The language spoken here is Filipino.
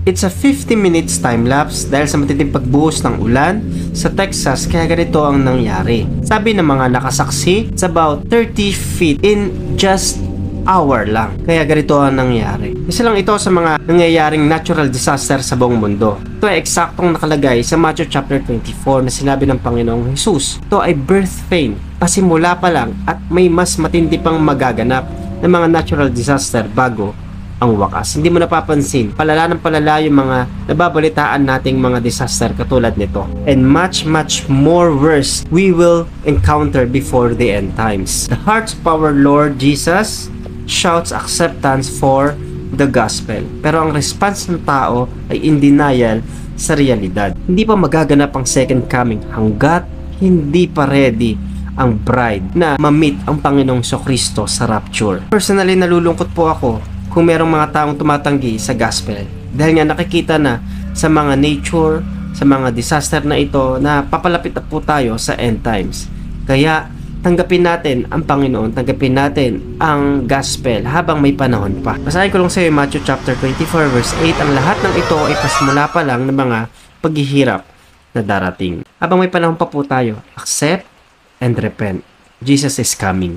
It's a 50 minutes time-lapse dahil sa matinding pagbuhos ng ulan sa Texas kaya ganito ang nangyari. Sabi ng mga nakasaksi, it's about 30 feet in just hour lang. Kaya ganito ang nangyari. Isa lang ito sa mga nangyayaring natural disaster sa buong mundo. Ito ay eksaktong nakalagay sa Matthew chapter 24 na sinabi ng Panginoong Jesus. Ito ay birth pain. Pasimula pa lang at may mas matindi pang magaganap ng mga natural disaster bago ang wakas. Hindi mo napapansin, palala ng palala yung mga nababalitaan nating mga disaster katulad nito. And much more worse we will encounter before the end times. The heart of our Lord Jesus shouts acceptance for the gospel. Pero ang response ng tao ay in denial sa realidad. Hindi pa magaganap ang second coming hanggat hindi pa ready ang bride na ma-meet ang Panginoong Kristo sa rapture. Personally, nalulungkot po ako kung merong mga taong tumatanggi sa gospel. Dahil nga nakikita na sa mga nature, sa mga disaster na ito na papalapit na po tayo sa end times. Kaya tanggapin natin ang Panginoon, tanggapin natin ang gospel habang may panahon pa. Basahin ko lang sa iyo Matthew chapter 24 verse 8. Ang lahat ng ito ay pasimula pa lang ng mga paghihirap na darating. Habang may panahon pa po tayo, accept and repent. Jesus is coming.